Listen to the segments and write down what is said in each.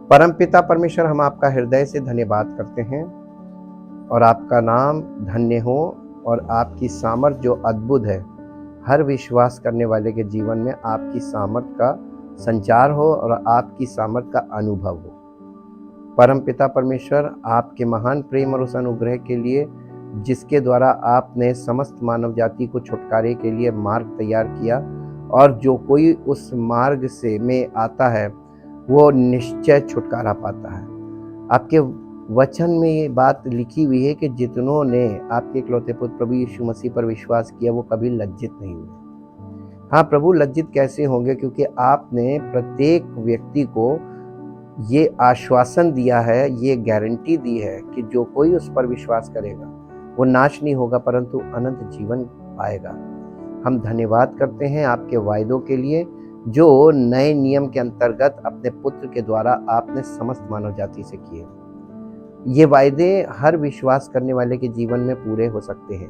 परमपिता परमेश्वर, हम आपका हृदय से धन्यवाद करते हैं और आपका नाम धन्य हो और आपकी सामर्थ जो अद्भुत है, हर विश्वास करने वाले के जीवन में आपकी सामर्थ का संचार हो और आपकी सामर्थ का अनुभव हो। परमपिता परमेश्वर, आपके महान प्रेम और उस अनुग्रह के लिए जिसके द्वारा आपने समस्त मानव जाति को छुटकारे के लिए मार्ग तैयार किया, और जो कोई उस मार्ग से में आता है वो निश्चय छुटकारा पाता है। आपके वचन में ये बात लिखी हुई है कि जितनों ने आपके इकलौते पुत्र प्रभु यीशु मसीह पर विश्वास किया वो कभी लज्जित नहीं हुए। हाँ प्रभु, लज्जित कैसे होंगे? क्योंकि आपने प्रत्येक व्यक्ति को ये आश्वासन दिया है, ये गारंटी दी है कि जो कोई उस पर विश्वास करेगा वो नाश नहीं होगा परंतु अनंत जीवन पाएगा। हम धन्यवाद करते हैं आपके वायदों के लिए जो नए नियम के अंतर्गत अपने पुत्र के द्वारा आपने समस्त मानव जाति से किए। ये वायदे हर विश्वास करने वाले के जीवन में पूरे हो सकते हैं।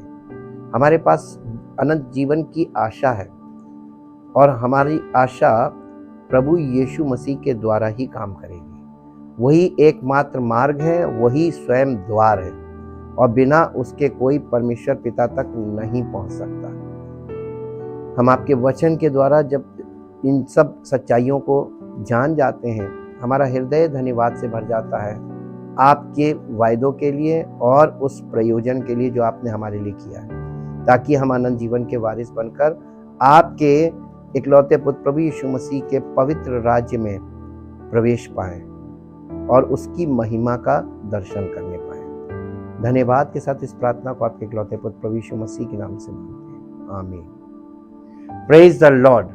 हमारे पास अनंत जीवन की आशा है और हमारी आशा प्रभु यीशु मसीह के द्वारा ही काम करेगी। वही एकमात्र मार्ग है, वही स्वयं द्वार है और बिना उसके कोई परमेश्वर पिता तक नहीं पहुंच सकता। हम आपके वचन के द्वारा जब इन सब सच्चाइयों को जान जाते हैं, हमारा हृदय धन्यवाद से भर जाता है आपके वायदों के लिए और उस प्रयोजन के लिए जो आपने हमारे लिए किया है, ताकि हम अनंत जीवन के वारिस बनकर आपके इकलौते पुत्र प्रभु यीशु मसीह के पवित्र राज्य में प्रवेश पाएं और उसकी महिमा का दर्शन करने पाएं। धन्यवाद के साथ इस प्रार्थना को आपके इकलौते पुत्र प्रभु यीशु मसीह के नाम से मांगते हैं, आमीन। Praise the Lord.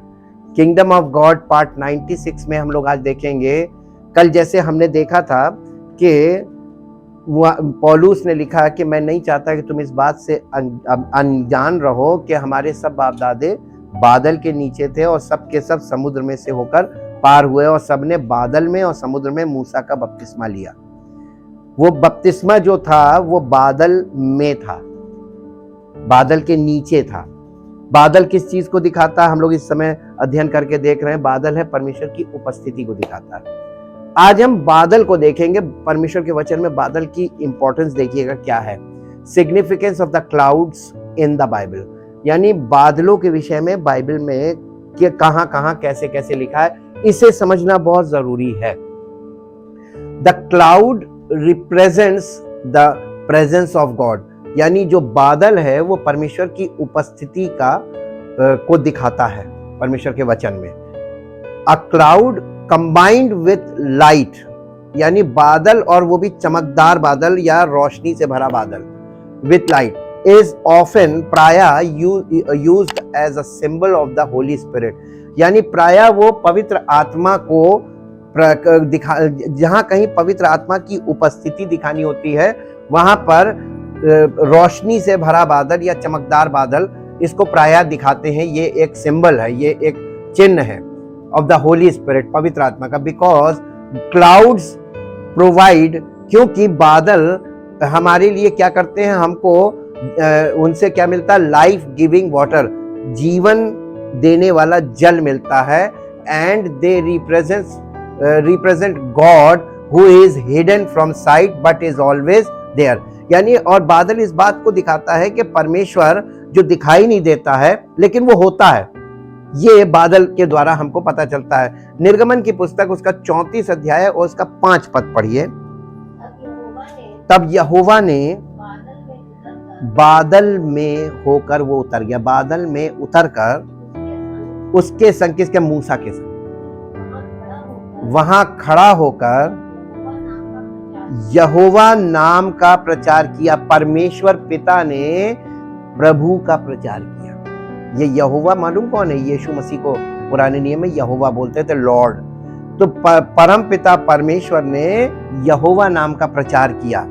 Kingdom of God part 96 में हम लोग आज देखेंगे। कल जैसे हमने देखा था कि पौलुस ने लिखा कि मैं नहीं चाहता कि तुम इस बात से अनजान रहो कि हमारे सब बाप दादे बादल के नीचे थे और सब के सब समुद्र में से होकर पार हुए और सब ने बादल में और समुद्र में मूसा का बपतिस्मा लिया। वो बपतिस्मा जो था वो बादल में था, बादल के नीचे था। बादल किस चीज को दिखाता है? हम लोग इस समय अध्ययन करके देख रहे हैं। बादल है परमेश्वर की उपस्थिति को दिखाता है। आज हम बादल को देखेंगे। परमेश्वर के वचन में बादल की इंपॉर्टेंस देखिएगा क्या है। Significance of the clouds in the Bible, यानी बादलों के विषय में बाइबल में कि कहां कहां कैसे कैसे लिखा है, इसे समझना बहुत जरूरी है। The cloud represents the presence of God, यानी जो बादल है वो परमेश्वर की उपस्थिति को दिखाता है परमेश्वर के वचन में। अ क्लाउड कंबाइंड विथ लाइट, यानी बादल और वो भी चमकदार बादल या रोशनी से भरा बादल विथ लाइट, इज ऑफन प्रायः used as a symbol of the holy spirit, यानी प्रायः वो पवित्र आत्मा को जहां कहीं पवित्र आत्मा की उपस्थिति दिखानी होती है वहां पर रोशनी से भरा बादल या चमकदार बादल इसको प्रायः दिखाते हैं। ये एक सिंबल है, ये एक चिन्ह है ऑफ द होली स्पिरिट, पवित्र आत्मा का। बिकॉज क्लाउड्स प्रोवाइड, क्योंकि बादल हमारे लिए क्या करते हैं, हमको उनसे क्या मिलता है? लाइफ गिविंग वाटर, जीवन देने वाला जल मिलता है। And they represent God who is hidden from sight but is always there, यानी और बादल इस बात को दिखाता है कि परमेश्वर जो दिखाई नहीं देता है लेकिन वो होता है। ये बादल के द्वारा हमको पता चलता है। निर्गमन की पुस्तक उसका 34 अध्याय और उसका 5 पद पढ़िए। तब यहोवा ने बादल में होकर वो उतर गया, बादल में उतर कर उसके संग, किसके? मूसा के संग वहां खड़ा होकर यहोवा नाम का प्रचार किया। परमेश्वर पिता ने प्रभु का प्रचार किया। ये यहोवा मालूम कौन है? यीशु मसीह को पुराने नियम में यहोवा बोलते थे, लॉर्ड। तो परम पिता परमेश्वर ने यहोवा नाम का प्रचार किया।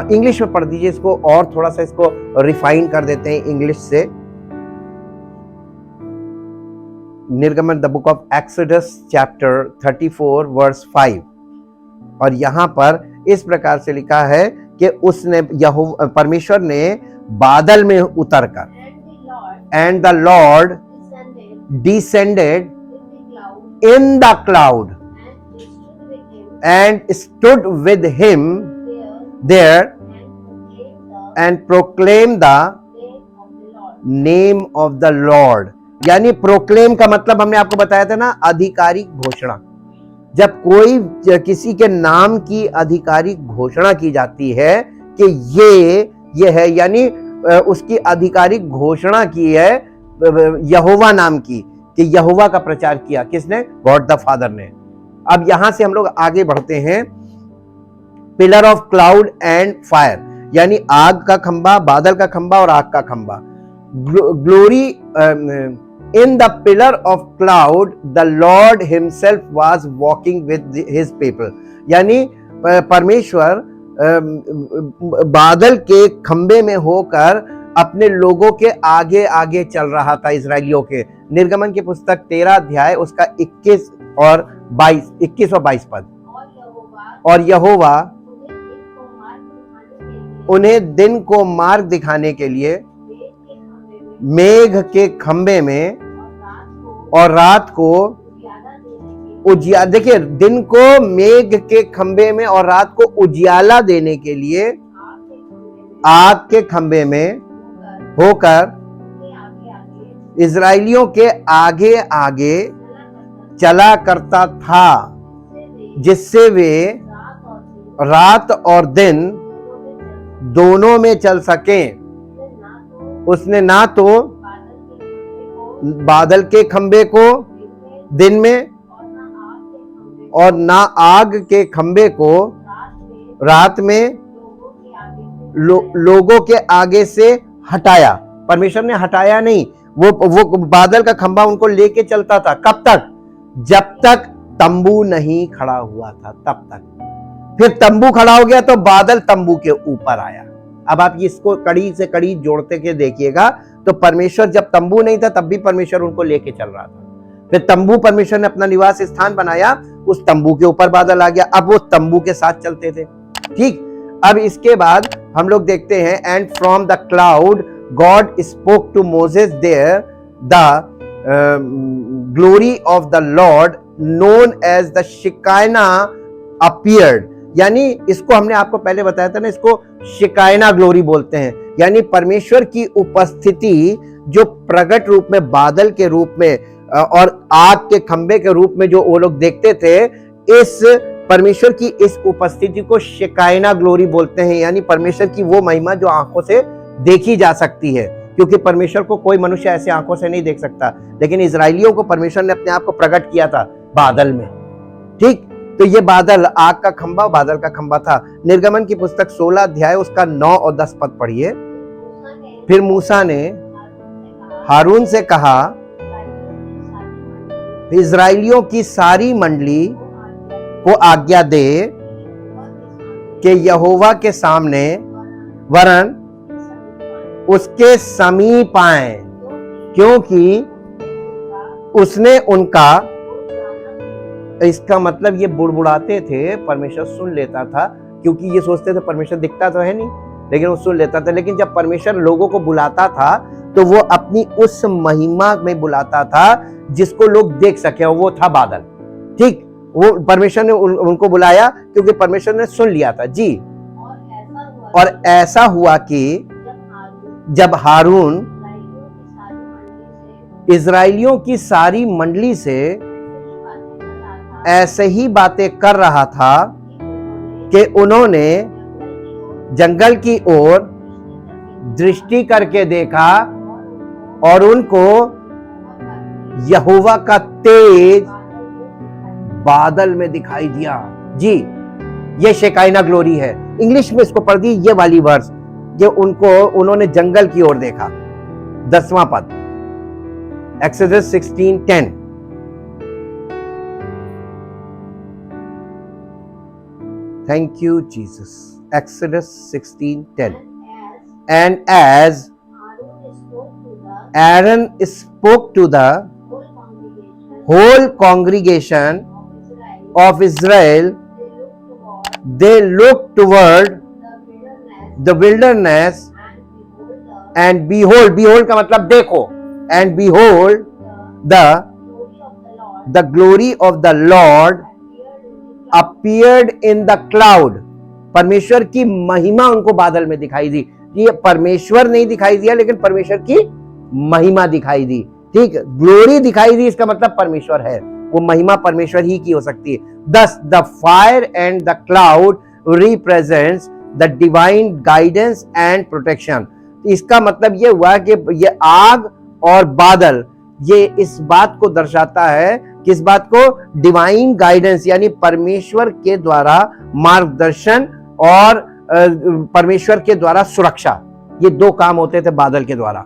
इंग्लिश में पढ़ दीजिए इसको, और थोड़ा सा इसको रिफाइन कर देते हैं इंग्लिश से। निर्गमन, the book of Exodus chapter 34 verse 5, और यहां पर इस प्रकार से लिखा है कि उसने परमेश्वर ने बादल में उतरकर, and the Lord descended in the cloud and stood with him there and proclaimed the name of the Lord. यानी प्रोक्लेम का मतलब हमने आपको बताया था ना, आधिकारिक घोषणा। जब कोई किसी के नाम की आधिकारिक घोषणा की जाती है कि ये है, यानी उसकी आधिकारिक घोषणा की है यहोवा नाम की, कि यहोवा का प्रचार किया किसने? गॉड द फादर ने। अब यहां से हम लोग आगे बढ़ते हैं। Pillar of cloud and fire, यानी आग का खंबा, बादल का खंबा और आग का खंबा। Glory in the pillar of cloud the Lord himself was walking with his people, यानी परमेश्वर बादल के खंबे में होकर अपने लोगों के आगे आगे चल रहा था, इजराइलियों के। निर्गमन की पुस्तक 13 अध्याय उसका 21 और 22 पद। और यहोवा उन्हें दिन को मार्ग दिखाने के लिए मेघ के खंबे में और रात को देखिए, दिन को मेघ के खंबे में और रात को उजियाला देने के लिए आग के खंबे में होकर इजराइलियों के आगे आगे चला करता था, जिससे वे रात और दिन दोनों में चल सकें। उसने ना तो बादल के खंबे को दिन में और ना आग के खंबे को रात में लोगों के आगे से हटाया। परमेश्वर ने हटाया नहीं, वो बादल का खंबा उनको लेके चलता था। कब तक? जब तक तंबू नहीं खड़ा हुआ था, तब तक। फिर तंबू खड़ा हो गया तो बादल तंबू के ऊपर आया। अब आप इसको कड़ी से कड़ी जोड़ते के देखिएगा तो परमेश्वर जब तंबू नहीं था तब भी परमेश्वर उनको लेके चल रहा था। फिर तंबू परमेश्वर ने अपना निवास स्थान बनाया, उस तंबू के ऊपर बादल आ गया, अब वो तंबू के साथ चलते थे। ठीक, अब इसके बाद हम लोग देखते हैं, and from the cloud God spoke to Moses there the glory of the Lord known as the Shekinah appeared, यानी इसको हमने आपको पहले बताया था ना, इसको शिकायना ग्लोरी बोलते हैं। यानी परमेश्वर की उपस्थिति जो प्रकट रूप में बादल के रूप में और आग के खंबे के रूप में जो वो लोग देखते थे, इस परमेश्वर की इस उपस्थिति को शिकायना ग्लोरी बोलते हैं। यानी परमेश्वर की वो महिमा जो आंखों से देखी जा सकती है, क्योंकि परमेश्वर को कोई मनुष्य ऐसे आंखों से नहीं देख सकता, लेकिन इजराइलियों को परमेश्वर ने अपने आप को प्रकट किया था बादल में। ठीक, तो ये बादल आग का खंबा, बादल का खंबा था। निर्गमन की पुस्तक 16 अध्याय उसका 9 और 10 पद पढ़िए। फिर मूसा ने हारून से कहा, इजराइलियों की सारी मंडली को आज्ञा दे कि यहोवा के सामने वरन उसके समीप आए, क्योंकि उसने उनका, इसका मतलब ये बुड़बुड़ाते थे, परमेश्वर सुन लेता था, क्योंकि ये सोचते थे परमेश्वर दिखता तो है नहीं, लेकिन वो सुन लेता था। लेकिन जब परमेश्वर लोगों को बुलाता था तो वो अपनी उस महिमा में बुलाता था जिसको लोग देख सके, और वो था बादल। ठीक, वो परमेश्वर ने उनको बुलाया क्योंकि परमेश्वर ने सुन लिया था जी। और ऐसा हुआ कि जब हारून इजराइलियों की सारी मंडली से ऐसे ही बातें कर रहा था कि उन्होंने जंगल की ओर दृष्टि करके देखा और उनको यहोवा का तेज बादल में दिखाई दिया जी। ये शेकाइना ग्लोरी है। इंग्लिश में इसको पढ़ दी ये वाली वर्स, जो उन्होंने जंगल की ओर देखा। 10वां पद, exodus 16:10। Thank you, Jesus. Exodus 16:10. And as Aaron spoke to the whole congregation of Israel, they looked toward the wilderness, and behold का मतलब देखो, and behold the glory of the Lord appeared in the cloud, परमेश्वर की महिमा उनको बादल में दिखाई दी। ये परमेश्वर नहीं दिखाई दिया, लेकिन परमेश्वर की महिमा दिखाई दी। ठीक, ग्लोरी दिखाई दी, इसका मतलब परमेश्वर है, वो महिमा परमेश्वर ही की हो सकती है। Thus the fire and the cloud represents the divine guidance and protection। इसका मतलब ये हुआ कि ये आग और बादल ये इस बात को दर्शाता है, किस बात को? डिवाइन गाइडेंस, यानी परमेश्वर के द्वारा मार्गदर्शन और परमेश्वर के द्वारा सुरक्षा। ये दो काम होते थे बादल के द्वारा।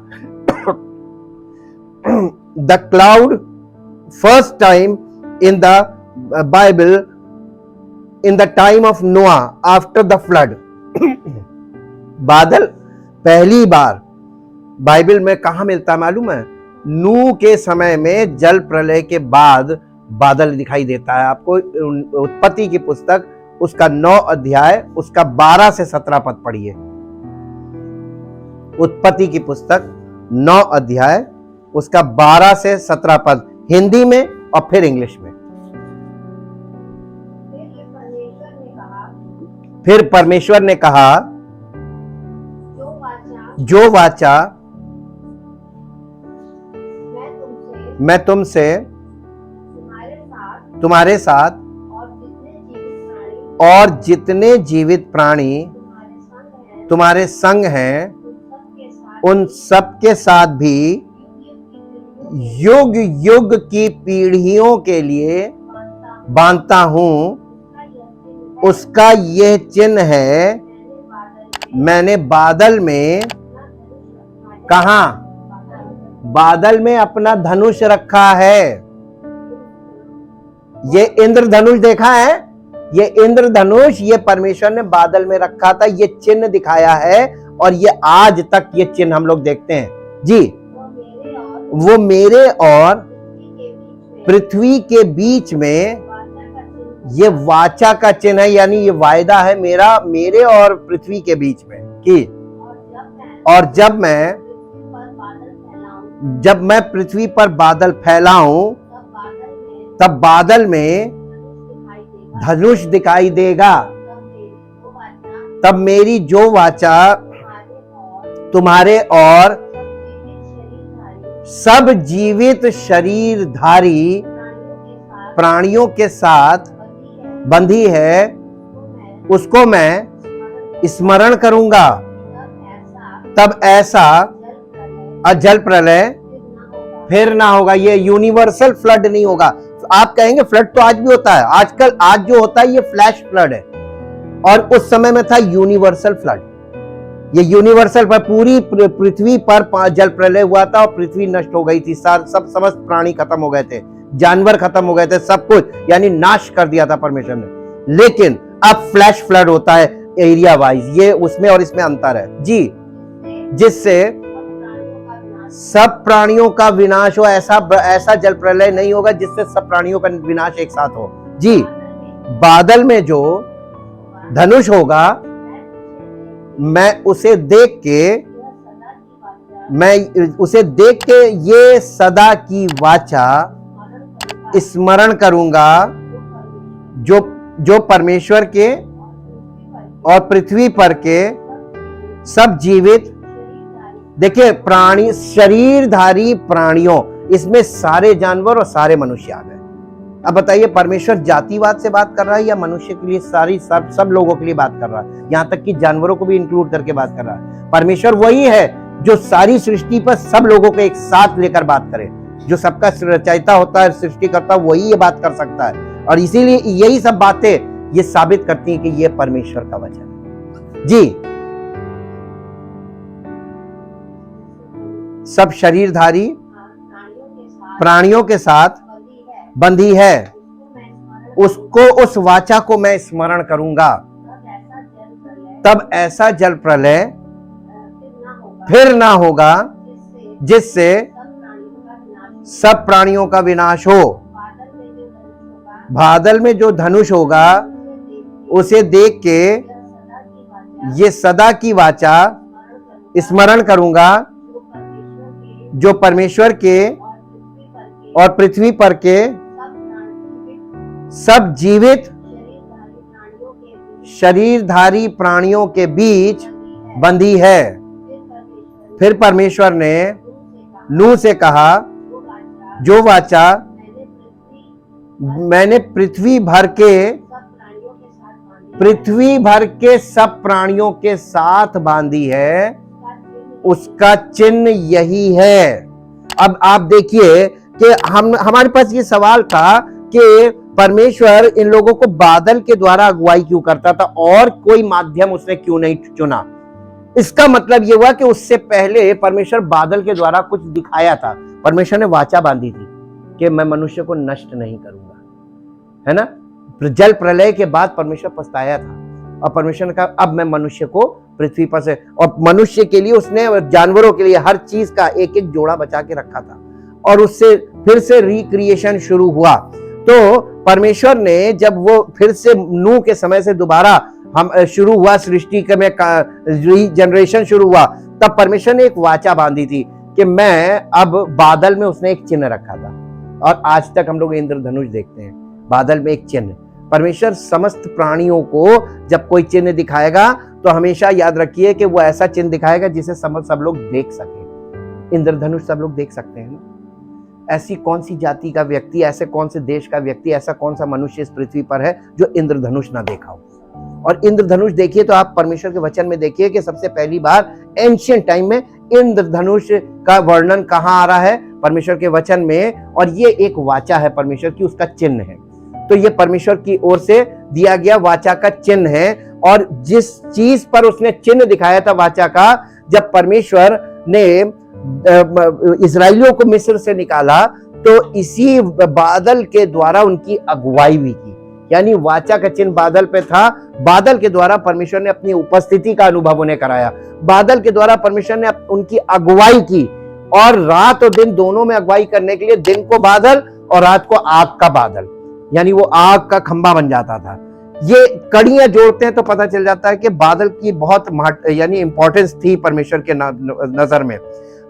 The cloud first time in the Bible in the time of नोआ आफ्टर द फ्लड। बादल पहली बार बाइबल में कहां मिलता है मालूम है? नूह के समय में, जल प्रलय के बाद बादल दिखाई देता है आपको। उत्पत्ति की पुस्तक उसका 9 अध्याय उसका 12 से 17 पद पढ़िए। उत्पत्ति की पुस्तक 9 अध्याय उसका 12 से 17 पद, हिंदी में और फिर इंग्लिश में। फिर परमेश्वर ने कहा, जो वाचा मैं तुमसे तुम्हारे साथ और जितने जीवित प्राणी तुम्हारे संग हैं, उन सब के साथ भी युग युग की पीढ़ियों के लिए बांधता हूं, उसका यह चिन्ह है, मैंने बादल में, कहां? बादल में अपना धनुष रखा है। ये इंद्रधनुष देखा है? ये इंद्रधनुष ये परमेश्वर ने बादल में रखा था, ये चिन्ह दिखाया है, और ये आज तक ये चिन्ह हम लोग देखते हैं जी। वो मेरे और पृथ्वी के बीच में ये वाचा का चिन्ह है, यानी ये वायदा है मेरे और पृथ्वी के बीच में कि, और जब मैं पृथ्वी पर बादल फैलाऊं, तब बादल में धनुष दिखाई देगा। तब मेरी जो वाचा तुम्हारे और सब जीवित शरीरधारी प्राणियों के साथ बंधी है, उसको मैं स्मरण करूंगा। तब ऐसा जल प्रलय फिर ना होगा। ये यूनिवर्सल फ्लड नहीं होगा। आप कहेंगे फ्लड तो आज भी होता है, आज जो होता है ये फ्लैश फ्लड है, और उस समय में था यूनिवर्सल फ्लड। ये यूनिवर्सल पर पूरी पृथ्वी पर जल प्रलय हुआ था और पृथ्वी नष्ट हो गई थी, सब समस्त प्राणी खत्म हो गए थे, जानवर खत्म हो गए थे, सब कुछ, यानी नाश कर दिया था परमेश्वर ने। लेकिन अब फ्लैश फ्लड होता है एरिया वाइज, ये उसमें और इसमें अंतर है जी, जिससे सब प्राणियों का विनाश हो। ऐसा जल प्रलय नहीं होगा जिससे सब प्राणियों का विनाश एक साथ हो जी। बादल में जो धनुष होगा, मैं उसे देख के ये सदा की वाचा स्मरण करूंगा, जो परमेश्वर के और पृथ्वी पर के सब जीवित, देखिए प्राणी, शरीरधारी प्राणियों, इसमें सारे जानवर और सारे मनुष्य आ गए। अब बताइए परमेश्वर जातिवाद से बात कर रहा है या मनुष्य के लिए सब लोगों के लिए बात कर रहा है? यहां तक कि जानवरों को भी इंक्लूड करके बात कर रहा है। परमेश्वर वही है जो सारी सृष्टि पर सब लोगों को एक साथ लेकर बात करे। जो सबका रचयिता होता है, सृष्टि करता है, वही ये बात कर सकता है। और इसीलिए यही सब बातें ये साबित करती हैं कि ये परमेश्वर का वचन है जी। सब शरीरधारी प्राणियों के साथ बंधी है, उसको, उस वाचा को मैं स्मरण करूंगा। तब ऐसा जल प्रलय फिर ना होगा जिससे सब प्राणियों का विनाश हो। बादल में जो धनुष होगा उसे देख के ये सदा की वाचा स्मरण करूंगा, जो परमेश्वर के और पृथ्वी पर के सब जीवित शरीरधारी प्राणियों के बीच बंधी है। फिर परमेश्वर ने नूह से कहा, जो वाचा मैंने पृथ्वी भर के सब प्राणियों के साथ बांधी है, उसका चिन्ह यही है। अब आप देखिए कि हमारे पास ये सवाल था कि परमेश्वर इन लोगों को बादल के द्वारा अगुवाई क्यों करता था और कोई माध्यम उसने क्यों नहीं चुना। इसका मतलब यह हुआ कि उससे पहले परमेश्वर बादल के द्वारा कुछ दिखाया था। परमेश्वर ने वाचा बांधी थी कि मैं मनुष्य को नष्ट नहीं करूंगा, है ना। जल प्रलय के बाद परमेश्वर पछताया था और परमेश्वर ने कहा अब मैं मनुष्य को पृथ्वी पर से, और मनुष्य के लिए उसने जानवरों के लिए हर चीज का एक एक जोड़ा बचा के रखा था और उससे फिर से रिक्रिएशन शुरू हुआ। तो परमेश्वर ने जब वो फिर से नूह के समय से दोबारा हम शुरू हुआ, सृष्टि में जनरेशन शुरू हुआ, तब परमेश्वर ने एक वाचा बांधी थी कि मैं अब बादल में उसने एक चिन्ह रखा था। और आज तक हम लोग इंद्रधनुष देखते हैं, बादल में एक चिन्ह। परमेश्वर समस्त प्राणियों को जब कोई चिन्ह दिखाएगा तो हमेशा याद रखिए कि वो ऐसा चिन्ह दिखाएगा जिसे सब लोग देख सके। इंद्रधनुष सब लोग देख सकते हैं ना। ऐसी कौन सी जाति का व्यक्ति, ऐसे कौन से देश का व्यक्ति, ऐसा कौन सा मनुष्य इस पृथ्वी पर है जो इंद्रधनुष ना देखा हो। और इंद्रधनुष देखिए तो आप परमेश्वर के वचन में देखिए कि सबसे पहली बार एंशिएंट टाइम में इंद्रधनुष का वर्णन कहाँ आ रहा है, परमेश्वर के वचन में। और ये एक वाचा है परमेश्वर की, उसका चिन्ह है। तो ये परमेश्वर की ओर से दिया गया वाचा का चिन्ह है। और जिस चीज पर उसने चिन्ह दिखाया था वाचा का, जब परमेश्वर ने इस्राएलियों को मिस्र से निकाला तो इसी बादल के द्वारा उनकी अगुवाई भी की। यानी वाचा का चिन्ह बादल पे था, बादल के द्वारा परमेश्वर ने अपनी उपस्थिति का अनुभव उन्हें कराया, बादल के द्वारा परमेश्वर ने उनकी अगुवाई की। और रात और दिन दोनों में अगुवाई करने के लिए दिन को बादल और रात को आग का बादल, यानी वो आग का खंभा बन जाता था। ये कड़ियां जोड़ते हैं तो पता चल जाता है कि बादल की बहुत यानी इंपॉर्टेंस थी परमेश्वर के नजर में।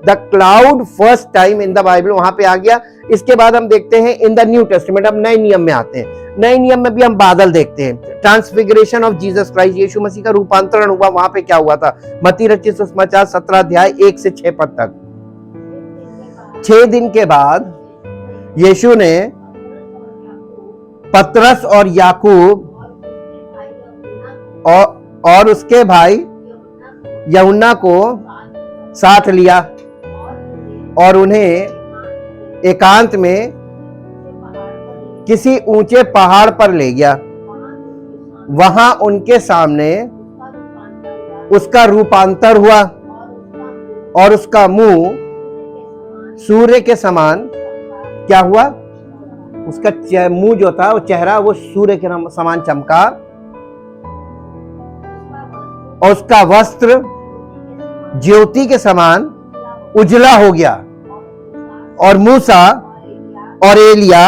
The cloud first time in the Bible वहां पे आ गया। इसके बाद हम देखते हैं इन द न्यू टेस्टामेंट, अब नए नियम में आते हैं। नए नियम में भी हम बादल देखते हैं। ट्रांसफिगरेशन ऑफ जीसस क्राइस्ट, यीशु मसीह का रूपांतरण हुआ। वहां पे क्या हुआ था, मत्ती रचित सुसमाचार 17 अध्याय 1 से 6 पद तक। 6 दिन के बाद यीशु ने पतरस और याकूब और उसके भाई यूहन्ना को साथ लिया और उन्हें एकांत में किसी ऊंचे पहाड़ पर ले गया। वहां उनके सामने उसका रूपांतर हुआ और उसका मुंह सूर्य के समान क्या हुआ, उसका मुंह जो था, वो चेहरा वो सूर्य के समान चमका और उसका वस्त्र ज्योति के समान उजला हो गया। और मूसा और एलिया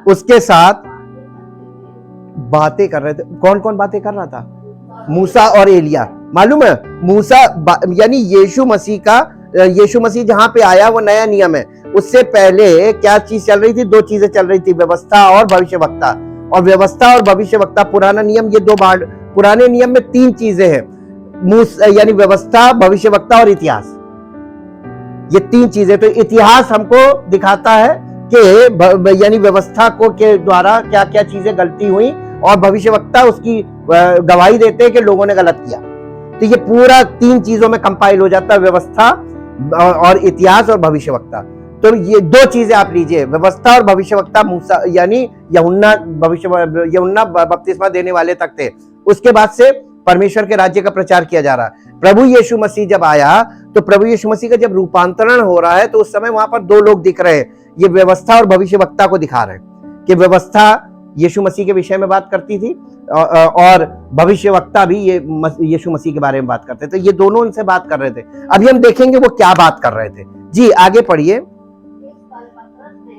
उसके साथ बातें कर रहे थे। कौन कौन बातें कर रहा था, मूसा और एलिया। मालूम है मूसा यानी यीशु मसीह जहां पे आया वो नया नियम है। उससे पहले क्या चीज चल रही थी, 2 चीजें चल रही थी, व्यवस्था और भविष्यवक्ता। और व्यवस्था और भविष्यवक्ता, पुराना नियम, ये 2 बार। पुराने नियम में 3 चीजें हैं, यानी व्यवस्था, भविष्यवक्ता और इतिहास। ये 3 चीजें। तो इतिहास हमको दिखाता है कि यानी व्यवस्था को के द्वारा क्या क्या चीजें गलती हुई, और भविष्यवक्ता उसकी गवाही देते हैं कि लोगों ने गलत किया। तो ये पूरा 3 चीजों में कंपाइल हो जाता है, व्यवस्था और इतिहास और भविष्यवक्ता। तो ये 2 चीजें आप लीजिए, व्यवस्था और भविष्यवक्ता। मूसा यानी यूहन्ना बपतिस्मा देने वाले तक थे। उसके बाद से परमेश्वर के राज्य का प्रचार किया जा रहा है। प्रभु यीशु मसीह जब आया तो प्रभु यीशु मसीह का जब रूपांतरण हो रहा है तो उस समय वहां पर 2 लोग दिख रहे हैं। ये व्यवस्था और भविष्यवक्ता को दिखा रहे हैं कि व्यवस्था यीशु मसीह के विषय में बात करती थी और भविष्यवक्ता भी ये यीशु मसीह के बारे में बात करते थे। ये दोनों उनसे बात कर रहे थे। अभी हम देखेंगे वो क्या बात कर रहे थे। जी आगे पढ़िए।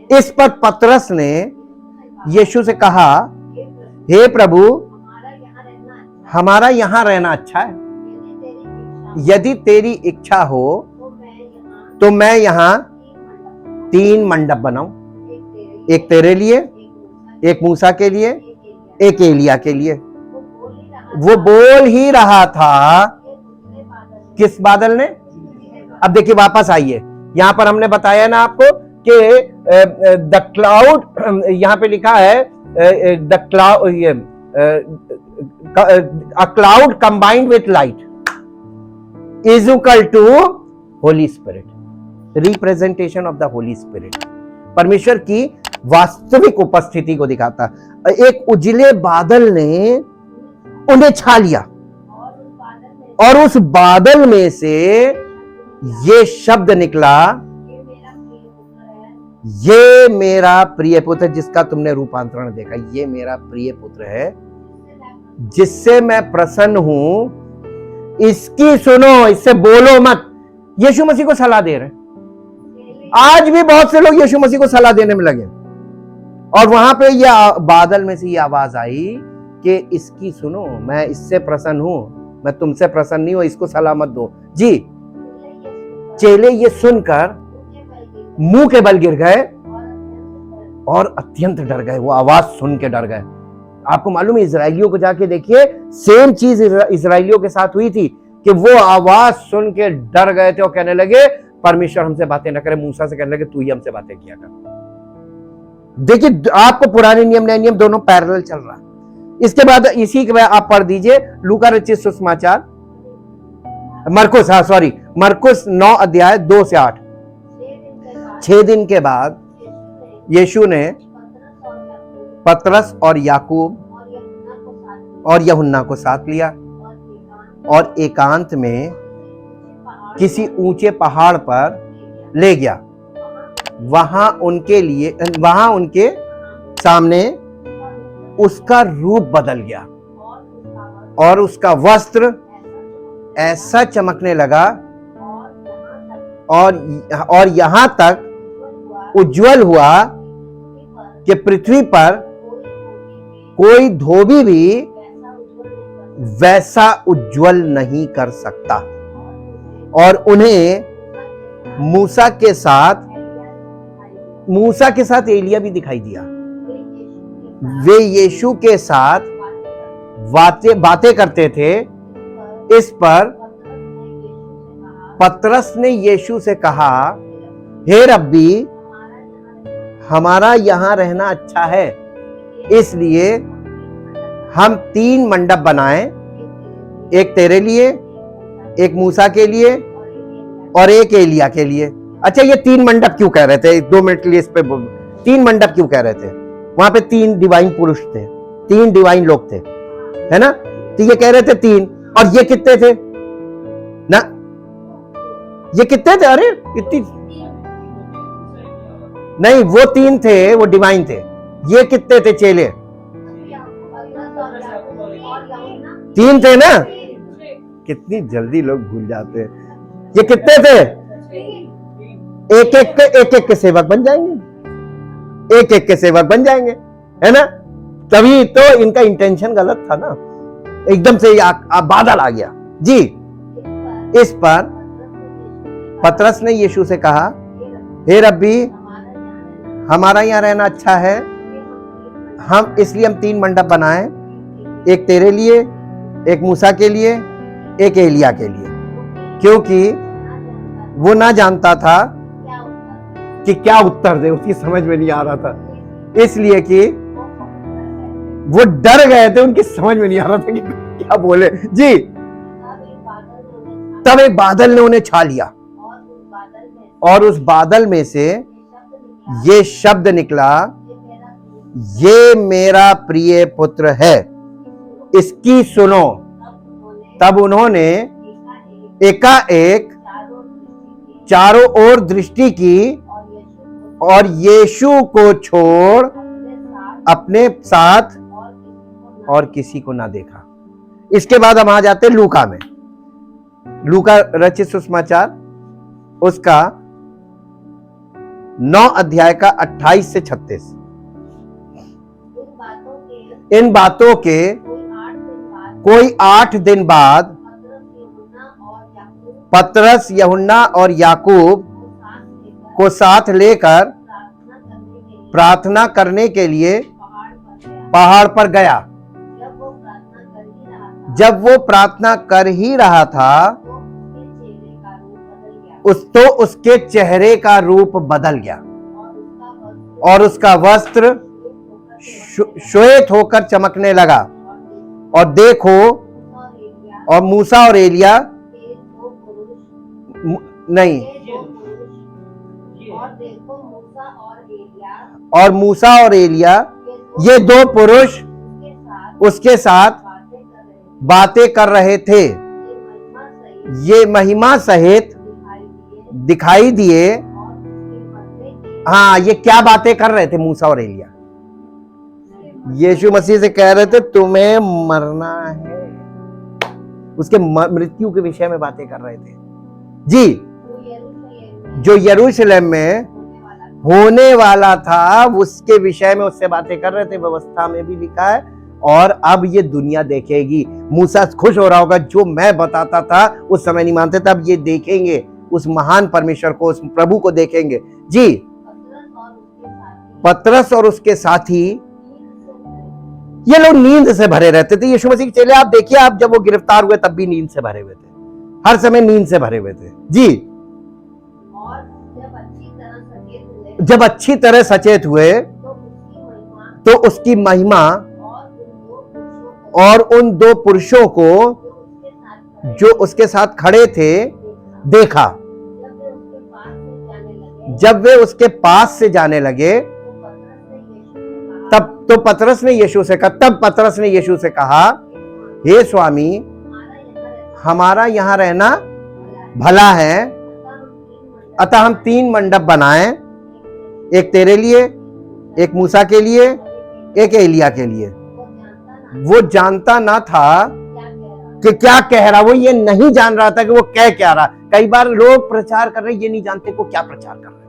इस पर पतरस ने यीशु से कहा, हे प्रभु, हमारा यहाँ रहना अच्छा है। यदि तेरी इच्छा हो तो मैं यहाँ 3 मंडप बनाऊं, एक तेरे लिए, एक मूसा के लिए, एक एलिया के लिए। वो बोल ही रहा था। किस बादल ने? अब देखिए वापस आइए, यहां पर हमने बताया ना आपको कि द क्लाउड, यहां पे लिखा है the cloud, a cloud combined with light is equal to holy spirit, representation of the holy spirit, परमेश्वर की वास्तविक उपस्थिति को दिखाता। एक उजले बादल ने उन्हें छा लिया और उस बादल में से ये शब्द निकला, ये मेरा प्रिय पुत्र जिसका तुमने रूपांतरण देखा, ये मेरा प्रिय पुत्र है जिससे मैं प्रसन्न हूं, इसकी सुनो, इससे बोलो मत। यीशु मसीह को सलाह दे रहे। आज भी बहुत से लोग यीशु मसीह को सलाह देने में लगे, और वहां पे यह बादल में से ये आवाज आई कि इसकी सुनो, मैं इससे प्रसन्न हूं, मैं तुमसे प्रसन्न नहीं हूं, इसको सलाह मत दो। जी, चेले ये सुनकर मुंह के बल गिर गए और अत्यंत डर गए, वो आवाज सुन के डर गए। आपको मालूम है, इजराइलियों को जाके देखिए, सेम चीज इजराइलियों के साथ हुई थी कि वो आवाज सुन के डर गए थे और कहने लगे परमेश्वर हमसे बातें न करे। मूसा से कहने लगे तू ही हमसे बातें किया कर। देखिए आपको पुराने नियम नए नियम दोनों पैरेलल चल रहा है। इसके बाद इसी के बाद आप पढ़ दीजिए लूका रचित सुसमाचार, मरकुस, मरकुस 9 अध्याय 2 से 8। 6 दिन के बाद यीशु ने पतरस और याकूब और यूहन्ना को साथ लिया और एकांत में किसी ऊंचे पहाड़ पर ले गया। वहां उनके सामने उसका रूप बदल गया और उसका वस्त्र ऐसा चमकने लगा और यहां तक उज्जवल हुआ कि पृथ्वी पर कोई धोबी भी वैसा उज्जवल नहीं कर सकता। और उन्हें मूसा के साथ एलिया भी दिखाई दिया। वे यीशु के साथ बातें करते थे। इस पर पतरस ने यीशु से कहा, हे रब्बी, हमारा यहां रहना अच्छा है, इसलिए हम 3 मंडप बनाएं, एक तेरे लिए, एक मूसा के लिए और एक एलिया के लिए। अच्छा, ये 3 मंडप क्यों कह रहे थे? 2 मिनट के लिए इस पे 3 मंडप क्यों कह रहे थे? वहां पे 3 डिवाइन पुरुष थे, 3 डिवाइन लोग थे, है ना? तो ये कह रहे थे 3, और ये कितने थे ना? ये कितने थे? अरे इतनी नहीं, वो 3 थे, वो डिवाइन थे। ये कितने थे चेले? 3 थे ना? कितनी जल्दी लोग भूल जाते हैं। ये कितने थे? एक एक के सेवक बन जाएंगे, एक के सेवक बन जाएंगे, है ना? तभी तो इनका इंटेंशन गलत था ना, एकदम से बादल आ गया। जी, इस पर पतरस ने यीशु से कहा, हे रब्बी, हमारा यहां रहना अच्छा है, हम इसलिए हम 3 मंडप बनाएं, एक तेरे लिए, एक मूसा के लिए, एक एलिया के लिए, क्योंकि वो ना जानता था कि क्या उत्तर दे, उसकी समझ में नहीं आ रहा था, इसलिए कि वो डर गए थे, उनकी समझ में नहीं आ रहा था कि क्या बोले। जी, तब एक बादल ने उन्हें छा लिया और उस बादल में से ये शब्द निकला, ये मेरा प्रिय पुत्र है, इसकी सुनो। तब उन्होंने एकाएक चारों ओर दृष्टि की और यीशु को छोड़ अपने साथ और किसी को ना देखा। इसके बाद हम आ जाते लूका में। लूका रचित सुसमाचार उसका 9 अध्याय का 28 से 36। इन बातों के कोई 8 दिन बाद पतरस, यूहन्ना और याकूब को साथ लेकर प्रार्थना करने के लिए पहाड़ पर गया। जब वो प्रार्थना कर ही रहा था तो उसके चेहरे का रूप बदल गया और उसका वस्त्र श्वेत होकर चमकने लगा। और देखो, और मूसा और एलिया नहीं, और मूसा और एलिया ये दो पुरुष उसके साथ बातें कर रहे थे। ये महिमा सहित दिखाई दिए। हाँ, ये क्या बातें कर रहे थे मूसा और एलिया? यीशु मसीह से कह रहे थे तुम्हें मरना है, उसके मृत्यु के विषय में बातें कर रहे थे जी। जो यरूशलेम में होने वाला था उसके विषय में उससे बातें कर रहे थे। व्यवस्था में भी लिखा है और अब ये दुनिया देखेगी। मूसा खुश हो रहा होगा, जो मैं बताता था उस समय नहीं मानते थे, अब ये देखेंगे उस महान परमेश्वर को, उस प्रभु को देखेंगे जी। पतरस और उसके साथी ये लोग नींद से भरे रहते थे। यीशु मसीह के चेले आप देखिए, आप जब वो गिरफ्तार हुए तब भी नींद से भरे हुए थे, हर समय नींद से भरे हुए थे जी। जब अच्छी तरह सचेत हुए तो उसकी महिमा और उन दो पुरुषों को जो उसके साथ खड़े थे देखा। जब वे उसके पास से जाने लगे तब तो पतरस ने यीशु से कहा, तब पतरस ने यीशु से कहा, हे स्वामी, हमारा यहाँ रहना भला है, अतः हम 3 मंडप बनाएं, एक तेरे लिए, एक मूसा के लिए, एक एलिया के लिए। वो जानता ना था कि क्या कह रहा, वो ये नहीं जान रहा था कि वो क्या रहा। कई बार लोग प्रचार कर रहे हैं, ये नहीं जानते को क्या प्रचार कर रहे हैं।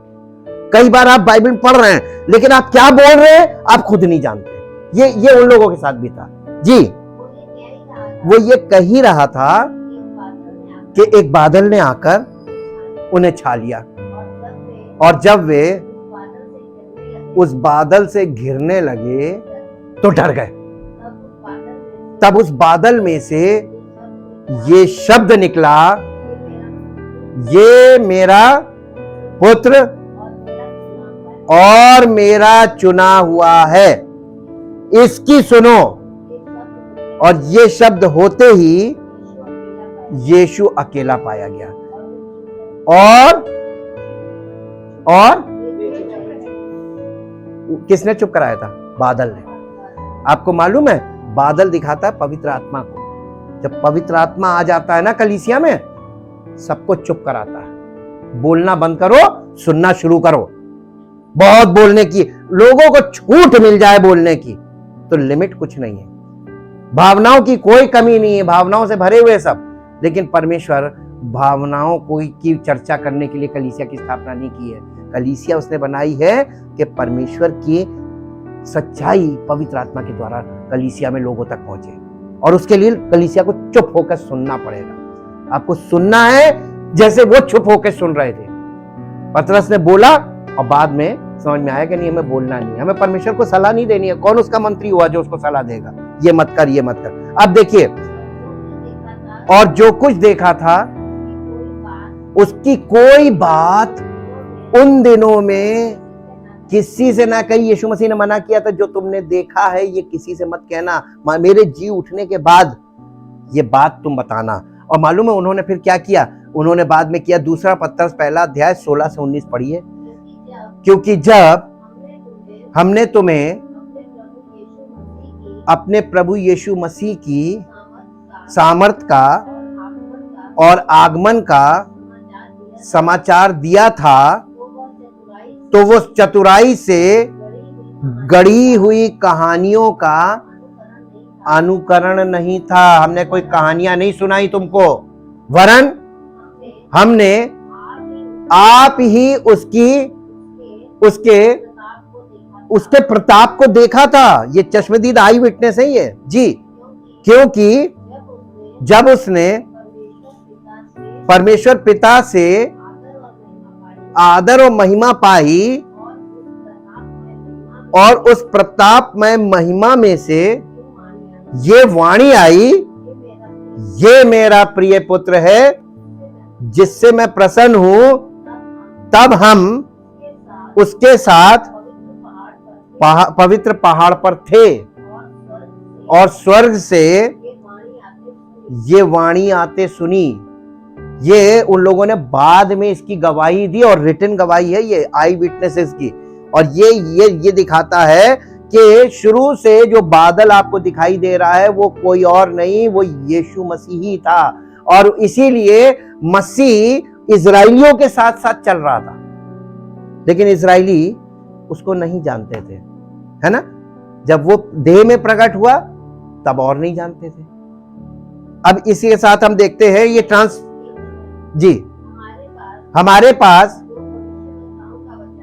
कई बार आप बाइबल पढ़ रहे हैं लेकिन आप क्या बोल रहे हैं आप खुद नहीं जानते। ये उन लोगों के साथ भी था जी। वो ये कह ही रहा था कि एक बादल ने आकर उन्हें छा लिया, और जब वे उस बादल से घिरने लगे तो डर गए। तब उस बादल में से ये शब्द निकला, ये मेरा पुत्र और मेरा चुना हुआ है, इसकी सुनो। और ये शब्द होते ही यीशु अकेला पाया गया और किसने चुप कराया था? बादल ने। आपको मालूम है, बादल दिखाता है पवित्र आत्मा को। जब पवित्र आत्मा आ जाता है ना कलीसिया में, सबको चुप कराता है। बोलना बंद करो, सुनना शुरू करो। बहुत बोलने की, लोगों को छूट मिल जाए बोलने की तो लिमिट कुछ नहीं है। भावनाओं की कोई कमी नहीं है, भावनाओं से भरे हुए सब, लेकिन परमेश्वर भावनाओं की चर्चा करने के लिए कलीसिया की स्थापना नहीं की है। कलीसिया उसने बनाई है कि परमेश्वर की सच्चाई पवित्र आत्मा के द्वारा कलीसिया में लोगों तक पहुंचे, और उसके लिए कलीसिया को चुप होकर सुनना पड़ेगा। आपको सुनना है जैसे वो चुप होकर सुन रहे थे। पतरस ने बोला और बाद में समझ में आया कि नहीं, हमें बोलना नहीं है, हमें परमेश्वर को सलाह नहीं देनी है। कौन उसका मंत्री हुआ जो उसको सलाह देगा, ये मत कर, ये मत कर। अब देखिए, और जो कुछ देखा था उसकी कोई बात उन दिनों में किसी से ना कही। यीशु मसीह ने मना किया था, जो तुमने देखा है ये किसी से मत कहना, मेरे जी उठने के बाद ये बात तुम बताना। और मालूम है उन्होंने फिर क्या किया? उन्होंने बाद में किया, 2 पतरस पहला अध्याय 16 से 19 पढ़िए। क्योंकि जब हमने तुम्हें अपने प्रभु यीशु मसीह की सामर्थ का और आगमन का समाचार दिया था, तो वो चतुराई से गढ़ी हुई कहानियों का अनुकरण नहीं था। हमने कोई कहानियां नहीं सुनाई तुमको, वरन हमने आप ही उसके प्रताप को देखा था। ये चश्मदीद आई विटनेस है ये जी। क्योंकि जब उसने परमेश्वर पिता से आदर और महिमा पाई और उस प्रताप में महिमा में से ये वाणी आई, ये मेरा प्रिय पुत्र है जिससे मैं प्रसन्न हूं। तब हम उसके साथ पवित्र पहाड़ पर थे और स्वर्ग से ये वाणी आते सुनी। ये उन लोगों ने बाद में इसकी गवाही दी और रिटन गवाही है ये आई विटनेसेस की। और ये दिखाता है कि शुरू से जो बादल आपको दिखाई दे रहा है वो कोई और नहीं, वो यीशु मसीह ही था। और इसीलिए मसीह इजराइलियों के साथ साथ चल रहा था, लेकिन इजराइली उसको नहीं जानते थे, है ना। जब वो देह में प्रकट हुआ तब और नहीं जानते थे। अब इसी के साथ हम देखते हैं ये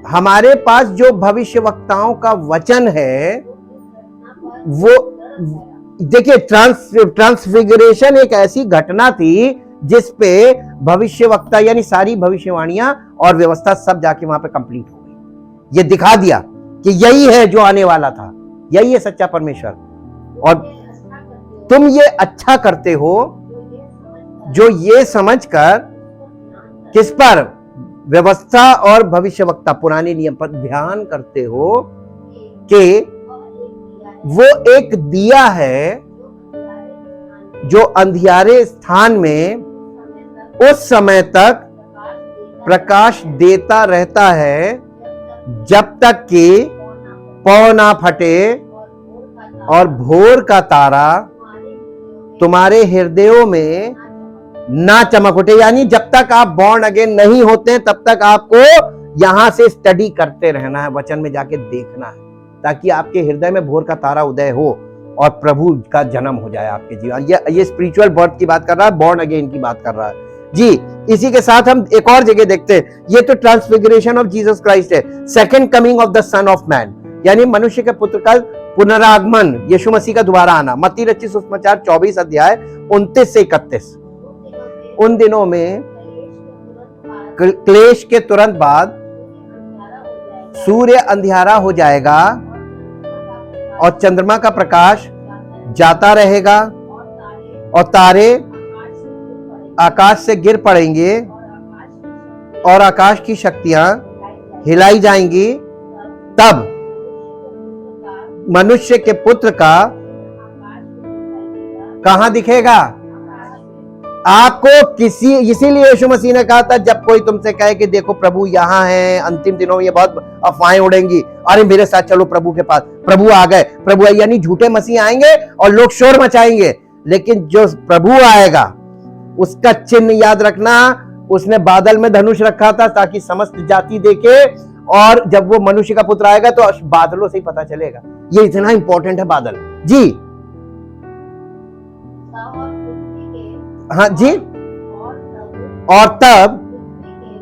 हमारे पास जो भविष्यवक्ताओं का वचन है वो देखिए, ट्रांसफिगरेशन एक ऐसी घटना थी जिस पे भविष्यवक्ता यानी सारी भविष्यवाणियां और व्यवस्था सब जाके वहां पे कंप्लीट हो गई। ये दिखा दिया कि यही है जो आने वाला था, यही है सच्चा परमेश्वर। और तुम ये अच्छा करते हो जो ये समझकर किस पर, व्यवस्था और भविष्यवक्ता पुराने नियम पर ध्यान करते हो कि वो एक दिया है जो अंधियारे स्थान में उस समय तक प्रकाश देता रहता है जब तक कि पौ ना फटे और भोर का तारा तुम्हारे हृदयों में ना चमक उठे। यानी जब तक आप बॉर्न अगेन नहीं होते तब तक आपको यहां से स्टडी करते रहना है, वचन में जाके देखना है, ताकि आपके हृदय में भोर का तारा उदय हो और प्रभु का जन्म हो जाए आपके जीवन। ये स्पिरिचुअल बर्थ की बात कर रहा है, बॉर्न अगेन की बात कर रहा है जी। इसी के साथ हम एक और जगह देखते हैं, ये तो ट्रांसफिगरेशन ऑफ जीसस क्राइस्ट है, second coming of the son of man, यानी मनुष्य के पुत्र का पुनरागमन, यीशु मसीह का दोबारा आना। मत्ती रचित सुसमाचार 24 अध्याय 29 से 31। उन दिनों में क्लेश के तुरंत बाद सूर्य अंधियारा हो जाएगा और चंद्रमा का प्रकाश जाता रहेगा और तारे आकाश से गिर पड़ेंगे और आकाश की शक्तियां हिलाई जाएंगी। तब मनुष्य के पुत्र का कहां दिखेगा आपको। इसीलिए यीशु मसीह ने कहा था, जब कोई तुमसे कहे कि देखो प्रभु यहाँ है, अंतिम दिनों में ये बहुत अफवाहें उड़ेंगी, अरे मेरे साथ चलो प्रभु के पास, प्रभु आ गए, प्रभु यानी झूठे मसीह आएंगे और लोग शोर मचाएंगे। लेकिन जो प्रभु आएगा उसका चिन्ह याद रखना, उसने बादल में धनुष रखा था ताकि समस्त जाति देखे, और जब वो मनुष्य का पुत्र आएगा तो बादलों से ही पता चलेगा। ये इतना इंपॉर्टेंट है बादल जी। हाँ जी। और तब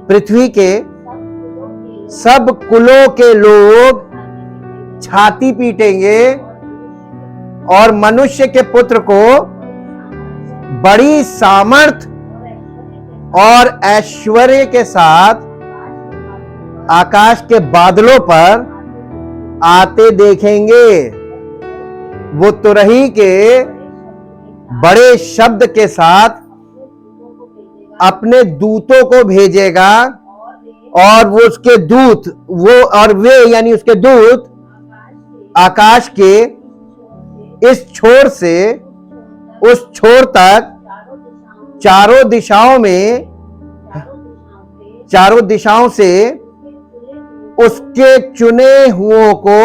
पृथ्वी के सब कुलों के लोग छाती पीटेंगे और मनुष्य के पुत्र को बड़ी सामर्थ और ऐश्वर्य के साथ आकाश के बादलों पर आते देखेंगे। वो तुरही के बड़े शब्द के साथ अपने दूतों को भेजेगा और वो उसके दूत वे यानी उसके दूत आकाश के इस छोर से उस छोर तक चारों दिशाओं से उसके चुने हुओं को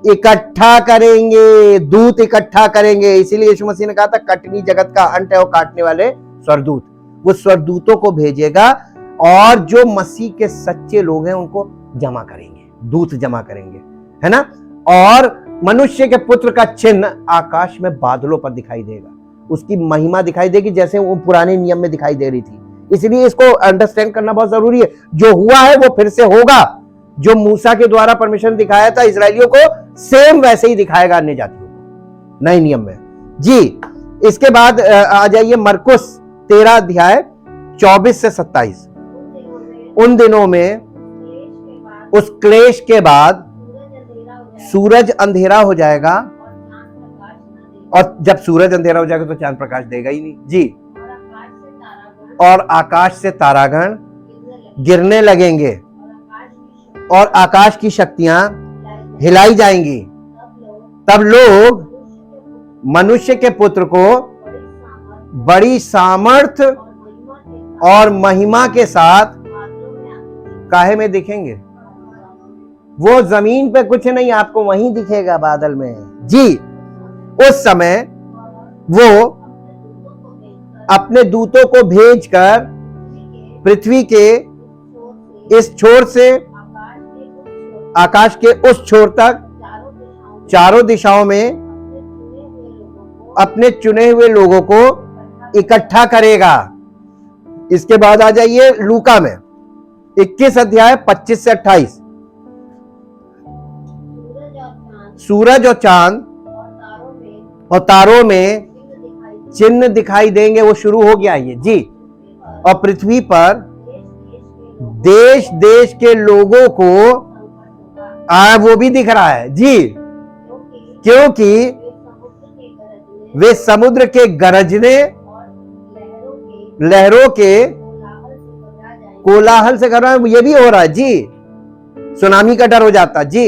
इकट्ठा करेंगे, दूत इकट्ठा करेंगे। इसीलिए यीशु मसीह ने कहा था, कटनी जगत का अंत है और काटने वाले स्वरदूत। वो स्वरदूतों को भेजेगा और जो मसीह के सच्चे लोग हैं उनको जमा करेंगे, दूत जमा करेंगे, है ना। और मनुष्य के पुत्र का चिन्ह आकाश में बादलों पर दिखाई देगा, उसकी महिमा दिखाई देगी जैसे वो पुराने नियम में दिखाई दे रही थी। इसलिए इसको अंडरस्टैंड करना बहुत जरूरी है। जो हुआ है वो फिर से होगा, जो मूसा के द्वारा परमेश्वर ने दिखाया था इजरायलियों को, सेम वैसे ही दिखाएगा अन्य जातियों को नए नियम में जी। इसके बाद आ जाइए मरकुस 13 अध्याय 24 से 27। उन दिनों में उस क्लेश के बाद सूरज अंधेरा हो जाएगा और जब सूरज अंधेरा हो जाएगा तो चांद प्रकाश देगा ही नहीं जी। और आकाश से तारागण गिरने लगेंगे और आकाश की शक्तियां हिलाई जाएंगी। तब लोग मनुष्य के पुत्र को बड़ी सामर्थ्य और महिमा के साथ काहे में दिखेंगे। वो जमीन पे कुछ नहीं, आपको वहीं दिखेगा बादल में जी। उस समय वो अपने दूतों को भेजकर पृथ्वी के इस छोर से आकाश के उस छोर तक चारों दिशाओं में अपने चुने हुए लोगों को इकट्ठा करेगा। इसके बाद आ जाइए लूका में 21 अध्याय 25 से 28। सूरज और चांद और तारों में चिन्ह दिखाई देंगे। वो शुरू हो गया ये जी। और पृथ्वी पर देश देश के लोगों को वो भी दिख रहा है जी, क्योंकि वे समुद्र के गरजने लहरों के कोलाहल से घबरा, ये भी हो रहा है जी। सुनामी का डर हो जाता जी,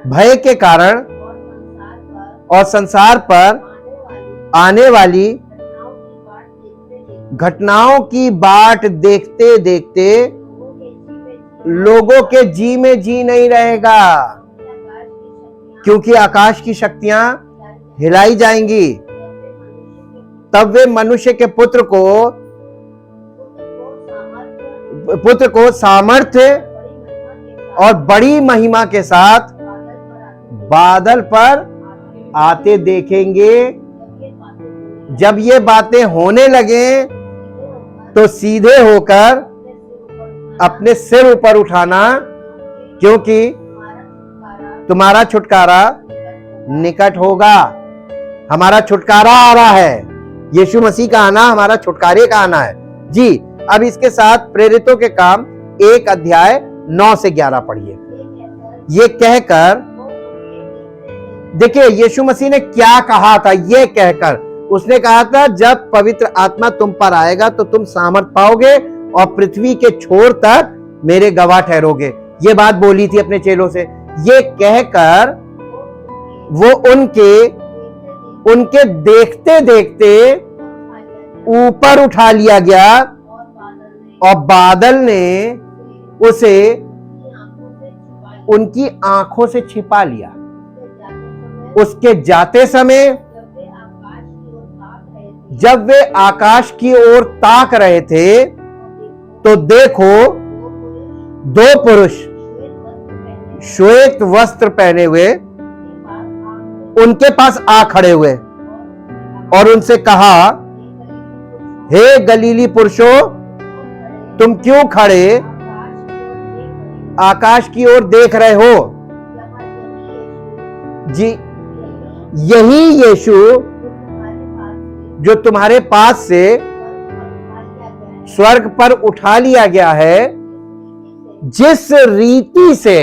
भय के कारण और संसार पर आने वाली घटनाओं की बाट देखते देखते लोगों के जी में जी नहीं रहेगा, क्योंकि आकाश की शक्तियां हिलाई जाएंगी। तब वे मनुष्य के पुत्र को सामर्थ्य और बड़ी महिमा के साथ बादल पर आते देखेंगे। जब ये बातें होने लगे तो सीधे होकर अपने सिर ऊपर उठाना, क्योंकि तुम्हारा छुटकारा निकट होगा। हमारा छुटकारा आ रहा है, यीशु मसीह का आना हमारा छुटकारे का आना है जी। अब इसके साथ प्रेरितों के काम 1 अध्याय 9 से 11 पढ़िए। ये कहकर देखिए यीशु मसीह ने क्या कहा था। ये कहकर उसने कहा था जब पवित्र आत्मा तुम पर आएगा तो तुम सामर्थ पाओगे और पृथ्वी के छोर तक मेरे गवाह ठहरोगे। ये बात बोली थी अपने चेलों से। ये कहकर वो उनके देखते देखते ऊपर उठा लिया गया और बादल ने उसे उनकी आंखों से छिपा लिया। उसके जाते समय जब वे आकाश की ओर ताक रहे थे तो देखो 2 पुरुष श्वेत वस्त्र पहने हुए उनके पास आ खड़े हुए और उनसे कहा, हे गलीली पुरुषों, तुम क्यों खड़े आकाश की ओर देख रहे हो। जी, यही यीशु जो तुम्हारे पास से स्वर्ग पर उठा लिया गया है, जिस रीति से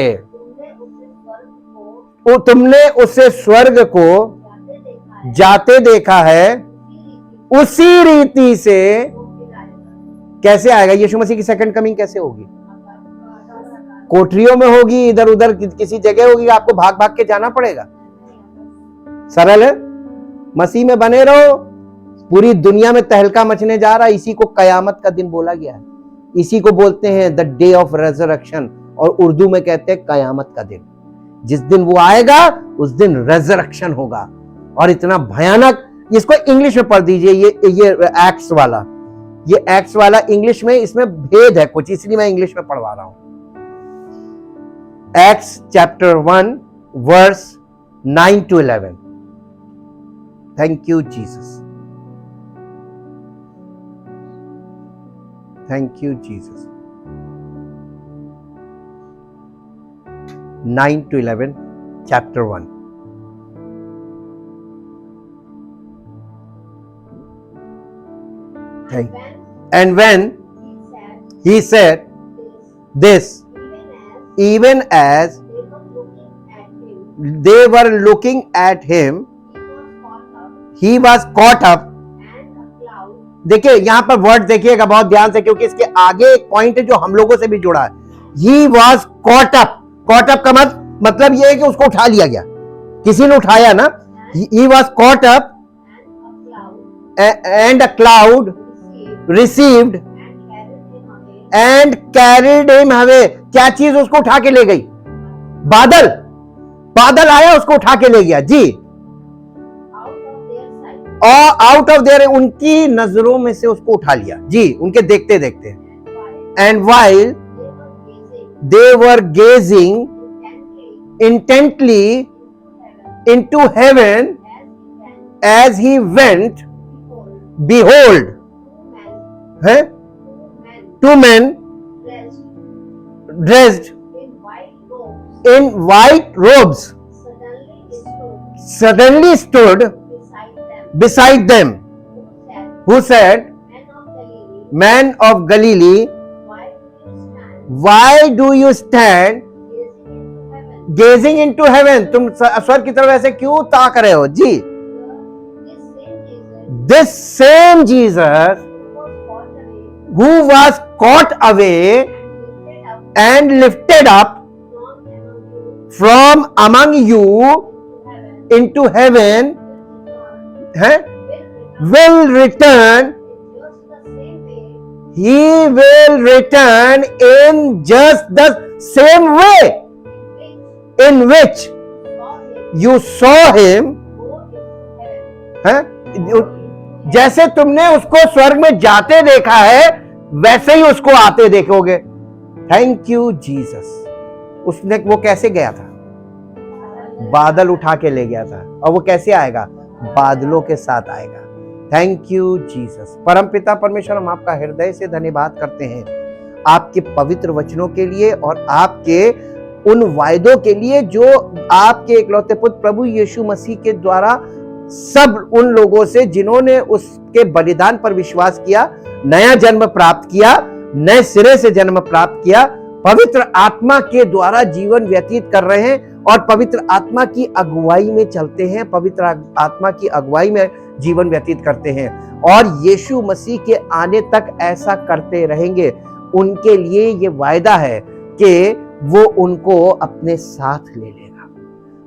तुमने उसे स्वर्ग को जाते देखा है, उसी रीति से कैसे आएगा। यीशु मसीह की सेकंड कमिंग कैसे होगी? कोठरियों में होगी, इधर उधर किसी जगह होगी, आपको भाग भाग के जाना पड़ेगा। सरल है, मसीह में बने रहो। पूरी दुनिया में तहलका मचने जा रहा है, इसी को कयामत का दिन बोला गया है। इसी को बोलते हैं द डे ऑफ रेजरेक्शन, और उर्दू में कहते हैं कयामत का दिन। जिस दिन वो आएगा उस दिन रेजरेक्शन होगा, और इतना भयानक। इसको इंग्लिश में पढ़ दीजिए, ये एक्ट्स वाला इंग्लिश में, इसमें भेद है कुछ, इसलिए मैं इंग्लिश में पढ़वा रहा हूं। Acts chapter 1 verse 9 to 11। Thank you Jesus, thank you Jesus. 9 to 11 chapter 1। And when he said this, even as they were looking at him, he was caught up. देखिए यहां पर वर्ड देखिएगा बहुत ध्यान से, क्योंकि इसके आगे एक पॉइंट है जो हम लोगों से भी जुड़ा है। He was caught up. Caught up का मतलब यह है कि उसको उठा लिया गया, किसी ने उठाया ना। He was caught up and a cloud received and carried him away. क्या चीज उसको उठा के ले गई? बादल। बादल आया उसको उठा के ले गया जी। और आउट ऑफ देयर, उनकी नजरों में से उसको उठा लिया जी, उनके देखते देखते। And while they were gazing intently into heaven as he went, behold, है two men dressed in white robes suddenly stood beside them, who said, Men of Galilee, why do you stand gazing into heaven? तुम स्वर्ग की तरफ ऐसे क्यों ताक रहे हो जी? This same Jesus who was caught away and lifted up from among you into heaven will return. He will return in just the same way in which you saw him. जैसे तुमने उसको स्वर्ग में जाते देखा है वैसे ही उसको आते देखोगे। Thank you Jesus. उसने वो कैसे गया था? बादल उठा के ले गया था। और वो कैसे आएगा? बादलों के साथ आएगा। Thank you Jesus. परमपिता परमेश्वर, हम आपका हृदय से धन्यवाद करते हैं आपके पवित्र वचनों के लिए और आपके उन वायदों के लिए जो आपके इकलौते पुत्र प्रभु यीशु मसीह के द्वारा सब उन लोगों से जिन्होंने उसके बलिदान पर विश्वास किया, नया जन्म प्राप्त किया, नए सिरे से जन्म प्राप्त किया, पवित्र आत्मा के द्वारा जीवन व्यतीत कर रहे हैं और पवित्र आत्मा की अगुवाई में चलते हैं, पवित्र आत्मा की अगुवाई में जीवन व्यतीत करते हैं और यीशु मसीह के आने तक ऐसा करते रहेंगे। उनके लिए ये वायदा है कि वो उनको अपने साथ ले लेगा।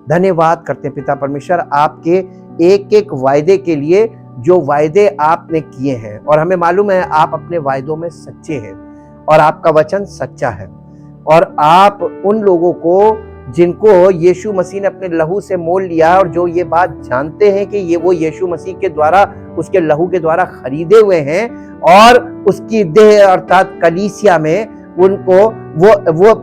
धन्यवाद करते हैं पिता परमेश्वर आपके एक एक वायदे के लिए, जो वायदे आपने किए हैं। और हमें मालूम है आप अपने वायदों में सच्चे हैं और आपका वचन सच्चा है। और आप उन लोगों को जिनको यीशु मसीह ने अपने लहू से मोल लिया और जो ये बात जानते हैं कि ये वो यीशु मसीह के द्वारा, उसके लहू के द्वारा खरीदे हुए हैं और उसकी देह अर्थात कलीसिया में उनको वो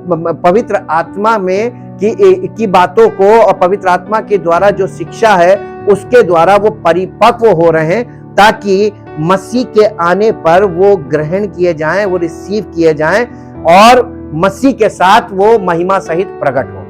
पवित्र आत्मा में की बातों को और पवित्र आत्मा के द्वारा जो शिक्षा है उसके द्वारा वो परिपक्व हो रहे हैं, ताकि मसीह के आने पर वो ग्रहण किए जाएं, वो रिसीव किए जाएं और मसीह के साथ वो महिमा सहित प्रकट हो।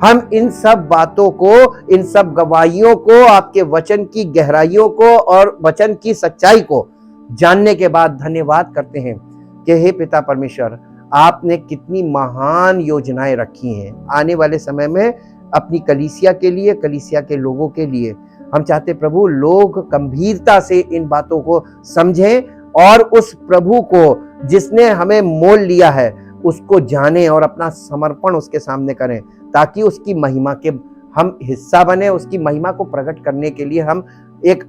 हम इन सब बातों को, इन सब गवाहियों को, आपके वचन की गहराइयों को और वचन की सच्चाई को जानने के बाद धन्यवाद करते हैं कि हे पिता परमेश्वर, आपने कितनी महान योजनाएं रखी हैं आने वाले समय में अपनी कलीसिया के लिए, कलीसिया के लोगों के लिए। हम चाहते प्रभु लोग गंभीरता से इन बातों को समझें और उस प्रभु को जिसने हमें मोल लिया है उसको जाने और अपना समर्पण उसके सामने करें, ताकि उसकी महिमा के हम हिस्सा बने, उसकी महिमा को प्रकट करने के लिए हम एक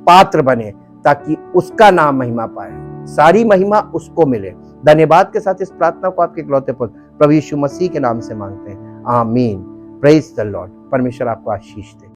पात्र बने, ताकि उसका नाम महिमा पाए, सारी महिमा उसको मिले। धन्यवाद के साथ इस प्रार्थना को आपके इकलौते पुत्र प्रभु यीशु मसीह के नाम से मांगते हैं, आमीन। Praise the Lord. परमेश्वर आपको आशीष दे।